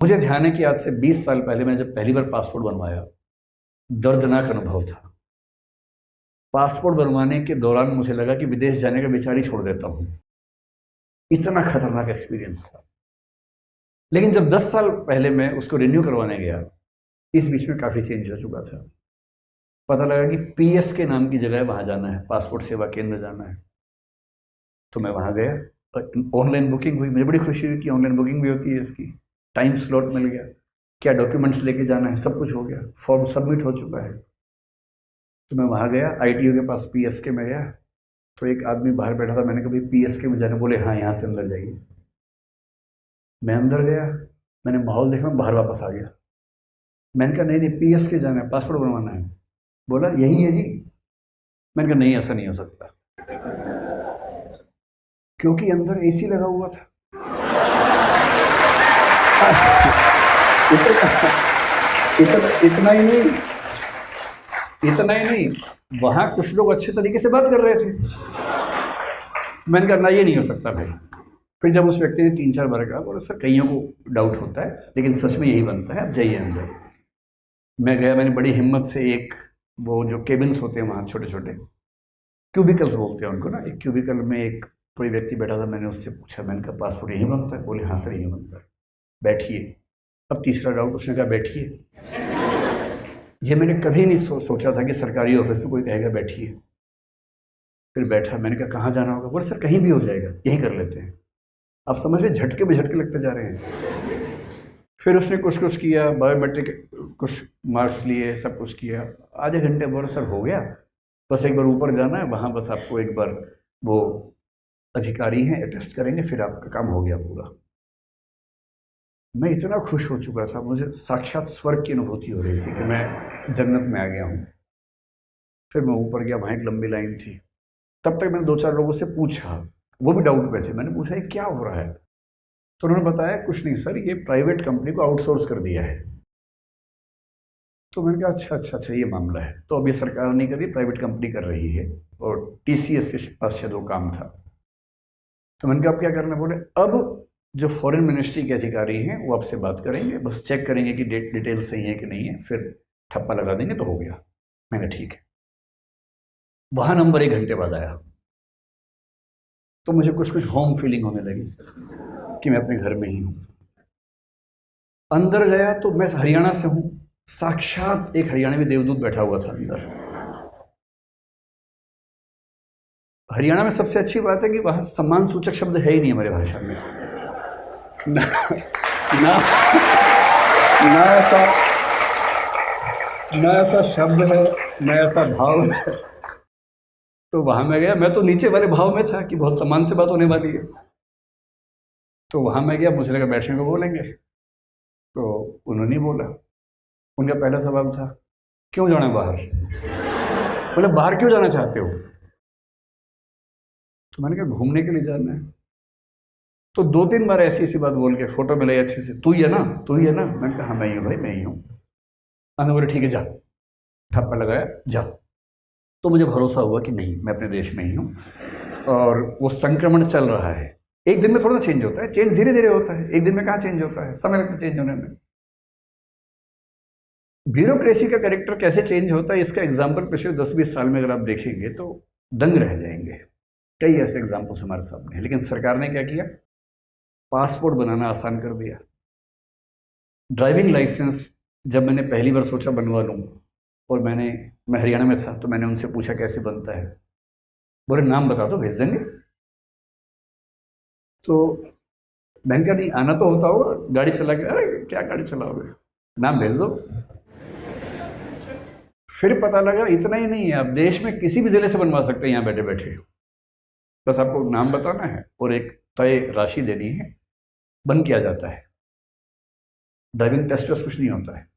मुझे ध्यान है कि आज से 20 साल पहले मैंने जब पहली बार पासपोर्ट बनवाया, दर्दनाक अनुभव था। पासपोर्ट बनवाने के दौरान मुझे लगा कि विदेश जाने का विचार ही छोड़ देता हूँ। इतना खतरनाक एक्सपीरियंस था। लेकिन जब 10 साल पहले मैं उसको रिन्यू करवाने गया, इस बीच में काफ़ी चेंज हो चुका था। पता लगा कि पीएस के नाम की जगह वहाँ जाना है, पासपोर्ट सेवा केंद्र जाना है। तो मैं वहाँ गया, ऑनलाइन बुकिंग हुई। मुझे बड़ी खुशी हुई कि ऑनलाइन बुकिंग भी होती है इसकी। टाइम स्लॉट मिल गया, क्या डॉक्यूमेंट्स लेके जाना है सब कुछ हो गया, फॉर्म सबमिट हो चुका है। तो मैं वहाँ गया, आईटीओ के पास पीएसके में गया, तो एक आदमी बाहर बैठा था। मैंने कहा भाई पीएसके में जाना, बोले हाँ यहाँ से अंदर जाइए। मैं अंदर गया, मैंने माहौल देखा, मैं बाहर वापस आ गया। मैंने कहा नहीं नहीं पीएसके जाना है, पासपोर्ट बनवाना है। बोला यही है जी। मैंने कहा नहीं ऐसा नहीं हो सकता, क्योंकि अंदर एसी लगा हुआ था। इतना ही नहीं, इतना ही नहीं, वहां कुछ लोग अच्छे तरीके से बात कर रहे थे। मैंने कहा ना ये नहीं हो सकता भाई। फिर जब उस व्यक्ति ने 3-4 बार कहा, बोला सर कईयों को डाउट होता है लेकिन सच में यही बनता है, आप जाइए अंदर। मैं गया, मैंने बड़ी हिम्मत से एक वो जो केबिन्स होते हैं वहाँ छोटे छोटे क्यूबिकल्स बोलते हैं उनको ना, एक क्यूबिकल में एक कोई व्यक्ति बैठा था। मैंने उससे पूछा, मैंने कहा पासपोर्ट यहीं बनता है? बोले हाँ सर यहीं बनता है, बैठिए। अब तीसरा डाउट, उसने कहा बैठिए। ये मैंने कभी नहीं सोचा था कि सरकारी ऑफिस में कोई कहेगा बैठिए। फिर बैठा, मैंने कहा कहाँ जाना होगा? बोले सर कहीं भी हो जाएगा, यहीं कर लेते हैं। आप समझ रहे, झटके पे झटके लगते जा रहे हैं। फिर उसने कुछ कुछ किया, बायोमेट्रिक कुछ मार्क्स लिए, सब कुछ किया। आधे घंटे बोले सर हो गया, बस एक बार ऊपर जाना है, वहाँ बस आपको एक बार वो अधिकारी हैं अटेस्ट करेंगे, फिर आपका काम हो गया पूरा। मैं इतना खुश हो चुका था, मुझे साक्षात स्वर्ग की अनुभूति हो रही थी कि मैं जन्नत में आ गया हूँ। फिर मैं ऊपर गया, वहाँ एक लंबी लाइन थी। तब तक मैंने 2-4 लोगों से पूछा, वो भी डाउट में थे। मैंने पूछा ये क्या हो रहा है? तो उन्होंने बताया कुछ नहीं सर, ये प्राइवेट कंपनी को आउटसोर्स कर दिया है। तो मैंने कहा अच्छा अच्छा अच्छा ये मामला है। तो अब ये सरकार नहीं कर रही, प्राइवेट कंपनी कर रही है, और टीसीएस के पास शायद वो काम था। तो मैंने कहा अब क्या करना? बोले अब जो फॉरेन मिनिस्ट्री के अधिकारी हैं वो आपसे बात करेंगे, बस चेक करेंगे कि डिटेल सही है कि नहीं है, फिर ठप्पा लगा देंगे तो हो गया। मैंने ठीक है। वहाँ नंबर 1 घंटे बाद आया, तो मुझे कुछ कुछ होम फीलिंग होने लगी कि मैं अपने घर में ही हूँ। अंदर गया तो मैं हरियाणा से हूँ, साक्षात एक हरियाणवी देवदूत बैठा हुआ था अंदर। हरियाणा में सबसे अच्छी बात है कि वहाँ सम्मान सूचक शब्द है ही नहीं हमारी भाषा में। ना ना ना ऐसा ना ऐसा शब्द है, ना ऐसा भाव है। तो वहाँ मैं गया, मैं तो नीचे वाले भाव में था कि बहुत सम्मान से बात होने वाली है। तो वहाँ मैं गया, मुझे लगा बैठने को बोलेंगे, तो उन्होंने बोला। उनका पहला सवाल था क्यों जाना है बाहर? बोले बाहर क्यों जाना चाहते हो? तो मैंने कहा घूमने के लिए जाना है। तो 2-3 बार ऐसी ऐसी बात बोल के फोटो मिलाई अच्छे से, तू ही है ना, तू ही है ना? मैंने कहा हाँ मैं ही हूँ भाई, मैं ही हूँ। मैंने बोले ठीक है जा, ठप्पा लगाया जा। तो मुझे भरोसा हुआ कि नहीं मैं अपने देश में ही हूँ, और वो संक्रमण चल रहा है। एक दिन में थोड़ा ना चेंज होता है, चेंज धीरे धीरे होता है, एक दिन में कहाँ चेंज होता है, समय लगता है चेंज होने में। ब्यूरोक्रेसी का कैरेक्टर कैसे चेंज होता है इसका एग्जाम्पल पिछले 10-20 साल में अगर आप देखेंगे तो दंग रह जाएंगे। कई ऐसे एग्जाम्पल्स हमारे सामने हैं। लेकिन सरकार ने क्या किया, पासपोर्ट बनाना आसान कर दिया। ड्राइविंग लाइसेंस जब मैंने पहली बार सोचा बनवा लूँ, और मैं हरियाणा में था, तो मैंने उनसे पूछा कैसे बनता है। बोले नाम बता दो भेज देंगे। तो मैंने कहा नहीं आना तो होता हो, गाड़ी चला के। अरे क्या गाड़ी चलाओगे, नाम भेज दो। फिर पता लगा इतना ही नहीं है, आप देश में किसी भी ज़िले से बनवा सकते हैं यहाँ बैठे बैठे। बस आपको नाम बताना है और एक तय राशि देनी है, बन किया जाता है। ड्राइविंग टेस्ट वेस्ट कुछ नहीं होता है।